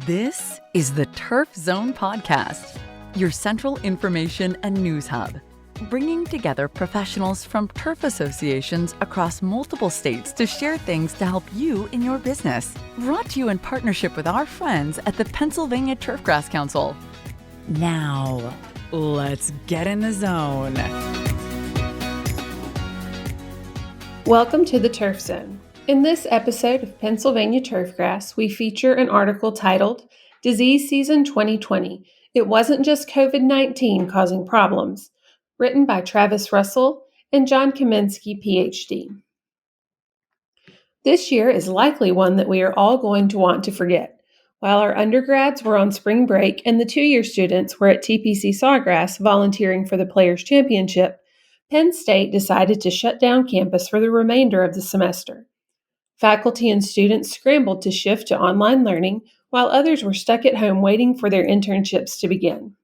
This is the Turf Zone Podcast, your central information and news hub, bringing together professionals from turf associations across multiple states to share things to help you in your business. Brought to you in partnership with our friends at the Pennsylvania Turfgrass Council. Now, let's get in the zone. Welcome to the Turf Zone. In this episode of Pennsylvania Turfgrass, we feature an article titled Disease Season 2020. It Wasn't Just COVID-19 Causing Problems, written by Travis Russell and John Kaminski, Ph.D. This year is likely one that we are all going to want to forget. While our undergrads were on spring break and the two-year students were at TPC Sawgrass volunteering for the Players' Championship, Penn State decided to shut down campus for the remainder of the semester. Faculty and students scrambled to shift to online learning, while others were stuck at home waiting for their internships to begin.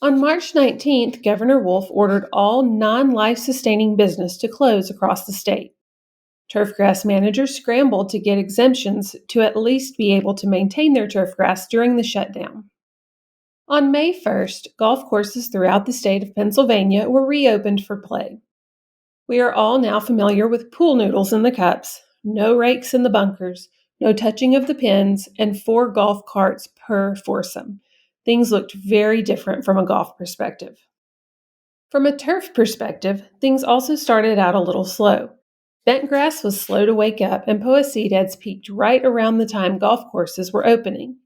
On March 19th, Governor Wolf ordered all non-life-sustaining business to close across the state. Turfgrass managers scrambled to get exemptions to at least be able to maintain their turfgrass during the shutdown. On May 1st, golf courses throughout the state of Pennsylvania were reopened for play. We are all now familiar with pool noodles in the cups, no rakes in the bunkers, no touching of the pins, and 4 golf carts per foursome. Things looked very different from a golf perspective. From a turf perspective, things also started out a little slow. Bent grass was slow to wake up, and POA seed heads peaked right around the time golf courses were opening.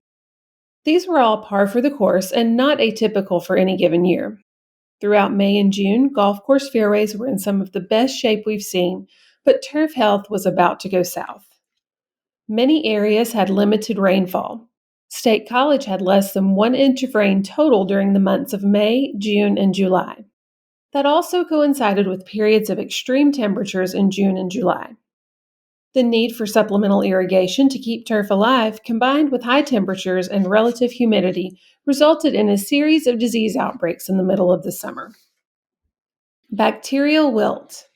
These were all par for the course and not atypical for any given year. Throughout May and June, golf course fairways were in some of the best shape we've seen, but turf health was about to go south. Many areas had limited rainfall. State College had less than 1 inch of rain total during the months of May, June, and July. That also coincided with periods of extreme temperatures in June and July. The need for supplemental irrigation to keep turf alive, combined with high temperatures and relative humidity, resulted in a series of disease outbreaks in the middle of the summer. Bacterial wilt.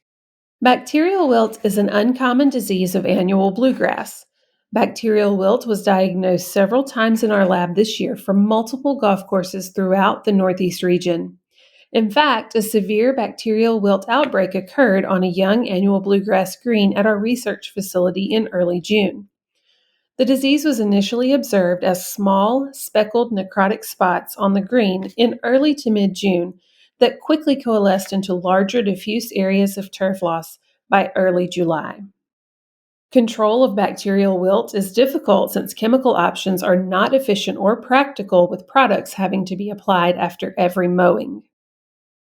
Bacterial wilt is an uncommon disease of annual bluegrass. Bacterial wilt was diagnosed several times in our lab this year from multiple golf courses throughout the Northeast region. In fact, a severe bacterial wilt outbreak occurred on a young annual bluegrass green at our research facility in early June. The disease was initially observed as small, speckled necrotic spots on the green in early to mid-June that quickly coalesced into larger diffuse areas of turf loss by early July. Control of bacterial wilt is difficult since chemical options are not efficient or practical with products having to be applied after every mowing.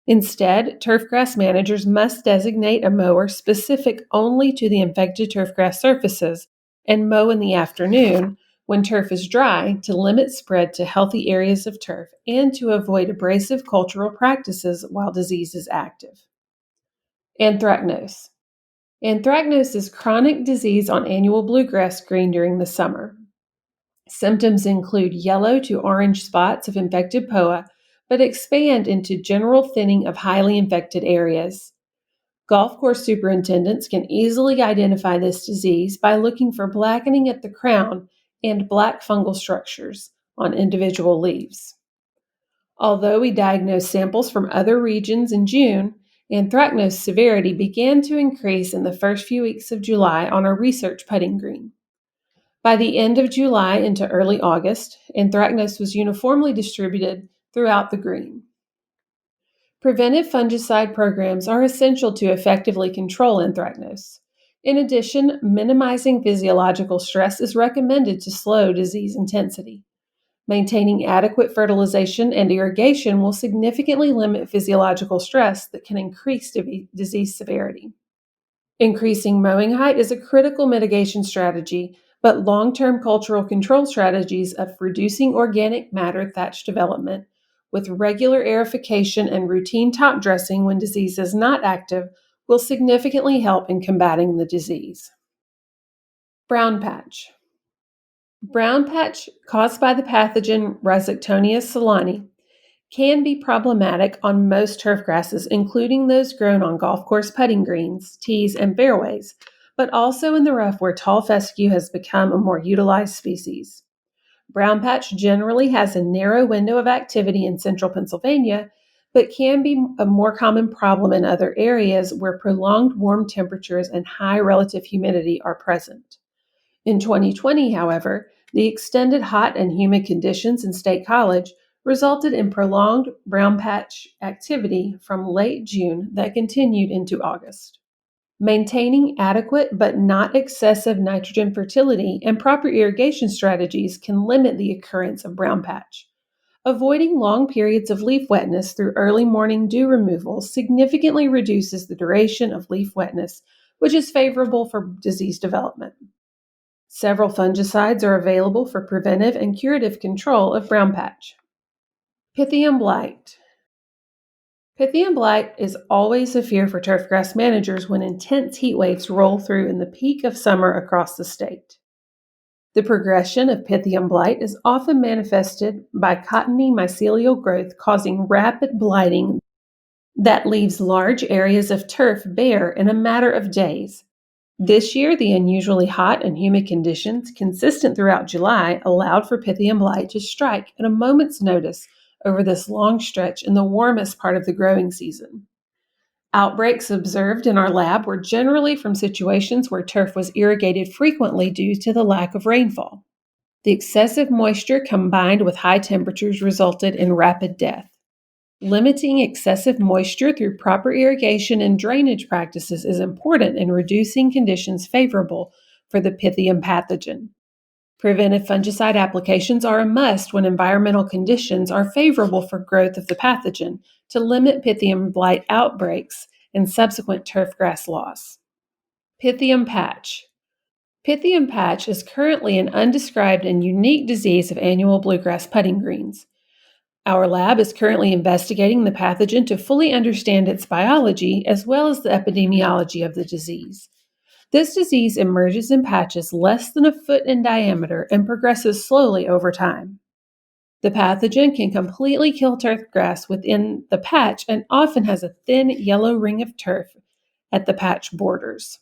Instead, turfgrass managers must designate a mower specific only to the infected turfgrass surfaces and mow in the afternoon when turf is dry to limit spread to healthy areas of turf and to avoid abrasive cultural practices while disease is active. Anthracnose. Anthracnose is chronic disease on annual bluegrass green during the summer. Symptoms include yellow to orange spots of infected POA, but expand into general thinning of highly infected areas. Golf course superintendents can easily identify this disease by looking for blackening at the crown and black fungal structures on individual leaves. Although we diagnosed samples from other regions in June, anthracnose severity began to increase in the first few weeks of July on our research putting green. By the end of July into early August, anthracnose was uniformly distributed throughout the green. Preventive fungicide programs are essential to effectively control anthracnose. In addition, minimizing physiological stress is recommended to slow disease intensity. Maintaining adequate fertilization and irrigation will significantly limit physiological stress that can increase disease severity. Increasing mowing height is a critical mitigation strategy, but long-term cultural control strategies of reducing organic matter thatch development with regular aerification and routine top dressing when disease is not active will significantly help in combating the disease. Brown patch. Brown patch, caused by the pathogen Rhizoctonia solani, can be problematic on most turf grasses, including those grown on golf course putting greens, tees, and fairways, but also in the rough where tall fescue has become a more utilized species. Brown patch generally has a narrow window of activity in central Pennsylvania, but can be a more common problem in other areas where prolonged warm temperatures and high relative humidity are present. In 2020, however, the extended hot and humid conditions in State College resulted in prolonged brown patch activity from late June that continued into August. Maintaining adequate but not excessive nitrogen fertility and proper irrigation strategies can limit the occurrence of brown patch. Avoiding long periods of leaf wetness through early morning dew removal significantly reduces the duration of leaf wetness, which is favorable for disease development. Several fungicides are available for preventive and curative control of brown patch. Pythium Blight. Pythium blight is always a fear for turfgrass managers when intense heat waves roll through in the peak of summer across the state. The progression of Pythium blight is often manifested by cottony mycelial growth causing rapid blighting that leaves large areas of turf bare in a matter of days. This year, the unusually hot and humid conditions consistent throughout July allowed for Pythium blight to strike at a moment's notice over this long stretch in the warmest part of the growing season. Outbreaks observed in our lab were generally from situations where turf was irrigated frequently due to the lack of rainfall. The excessive moisture combined with high temperatures resulted in rapid death. Limiting excessive moisture through proper irrigation and drainage practices is important in reducing conditions favorable for the Pythium pathogen. Preventive fungicide applications are a must when environmental conditions are favorable for growth of the pathogen to limit Pythium blight outbreaks and subsequent turfgrass loss. Pythium Patch. Pythium Patch is currently an undescribed and unique disease of annual bluegrass putting greens. Our lab is currently investigating the pathogen to fully understand its biology as well as the epidemiology of the disease. This disease emerges in patches less than a foot in diameter and progresses slowly over time. The pathogen can completely kill turfgrass within the patch and often has a thin yellow ring of turf at the patch borders.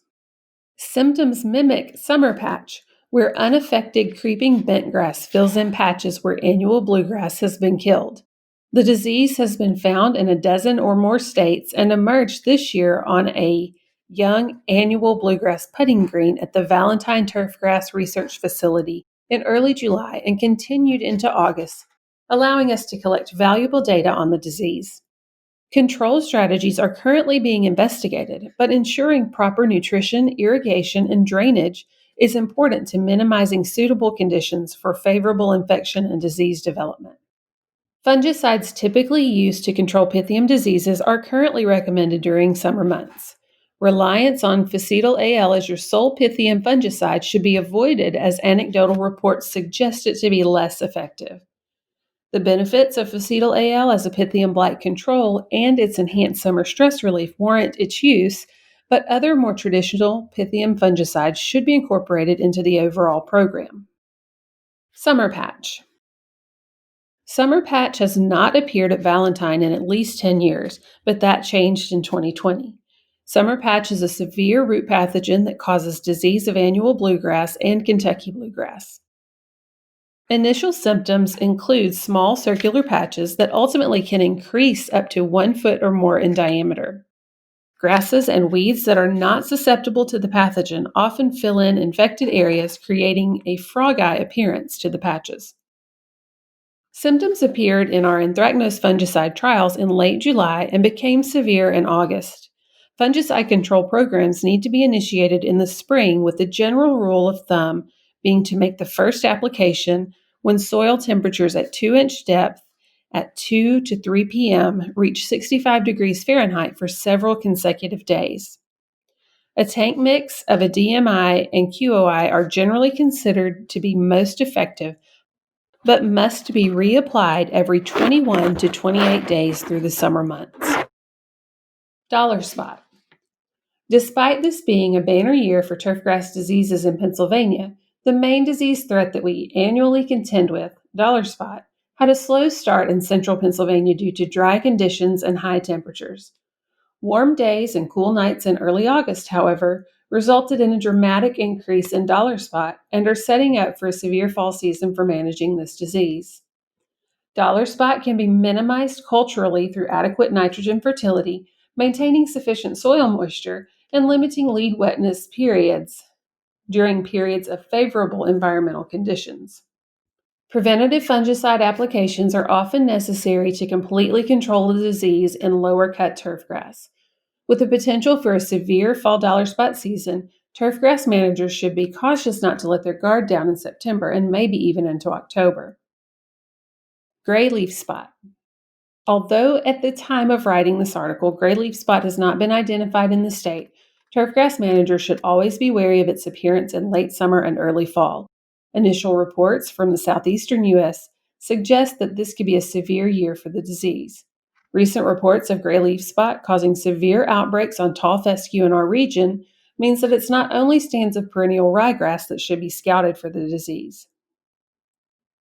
Symptoms mimic summer patch, where unaffected creeping bentgrass fills in patches where annual bluegrass has been killed. The disease has been found in a dozen or more states and emerged this year on a young annual bluegrass putting green at the Valentine Turfgrass Research Facility in early July and continued into August, allowing us to collect valuable data on the disease. Control strategies are currently being investigated, but ensuring proper nutrition, irrigation, and drainage is important to minimizing suitable conditions for favorable infection and disease development. Fungicides typically used to control Pythium diseases are currently recommended during summer months. Reliance on Facetal AL as your sole Pythium fungicide should be avoided as anecdotal reports suggest it to be less effective. The benefits of Facetal AL as a Pythium blight control and its enhanced summer stress relief warrant its use, but other more traditional Pythium fungicides should be incorporated into the overall program. Summer Patch. Summer patch has not appeared at Valentine in at least 10 years, but that changed in 2020. Summer patch is a severe root pathogen that causes disease of annual bluegrass and Kentucky bluegrass. Initial symptoms include small circular patches that ultimately can increase up to 1 foot or more in diameter. Grasses and weeds that are not susceptible to the pathogen often fill in infected areas, creating a frog eye appearance to the patches. Symptoms appeared in our Anthracnose fungicide trials in late July and became severe in August. Fungicide control programs need to be initiated in the spring, with the general rule of thumb being to make the first application when soil temperatures at 2-inch depth at 2 to 3 p.m. reach 65 degrees Fahrenheit for several consecutive days. A tank mix of a DMI and QOI are generally considered to be most effective, but must be reapplied every 21 to 28 days through the summer months. Dollar spot. Despite this being a banner year for turfgrass diseases in Pennsylvania, the main disease threat that we annually contend with, dollar spot, had a slow start in central Pennsylvania due to dry conditions and high temperatures. Warm days and cool nights in early August, however, resulted in a dramatic increase in dollar spot and are setting up for a severe fall season for managing this disease. Dollar spot can be minimized culturally through adequate nitrogen fertility, maintaining sufficient soil moisture, and limiting lead wetness periods during periods of favorable environmental conditions. Preventative fungicide applications are often necessary to completely control the disease in lower cut turfgrass. With the potential for a severe fall dollar spot season, turfgrass managers should be cautious not to let their guard down in September and maybe even into October. Gray leaf spot. Although at the time of writing this article, gray leaf spot has not been identified in the state, turfgrass managers should always be wary of its appearance in late summer and early fall. Initial reports from the southeastern U.S. suggest that this could be a severe year for the disease. Recent reports of gray leaf spot causing severe outbreaks on tall fescue in our region means that it's not only stands of perennial ryegrass that should be scouted for the disease.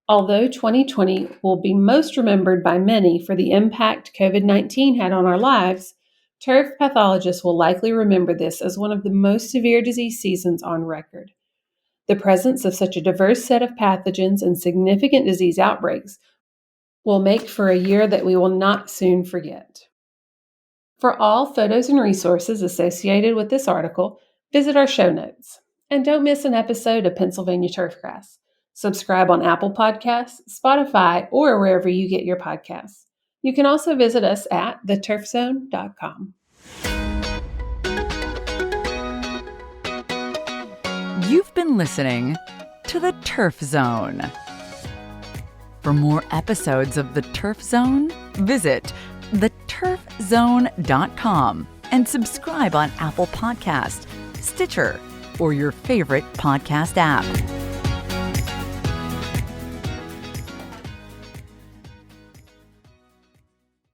Although 2020 will be most remembered by many for the impact COVID-19 had on our lives, turf pathologists will likely remember this as one of the most severe disease seasons on record. The presence of such a diverse set of pathogens and significant disease outbreaks will make for a year that we will not soon forget. For all photos and resources associated with this article, visit our show notes. And don't miss an episode of Pennsylvania Turfgrass. Subscribe on Apple Podcasts, Spotify, or wherever you get your podcasts. You can also visit us at theturfzone.com. You've been listening to The Turf Zone. For more episodes of The Turf Zone, visit theturfzone.com and subscribe on Apple Podcast, Stitcher, or your favorite podcast app.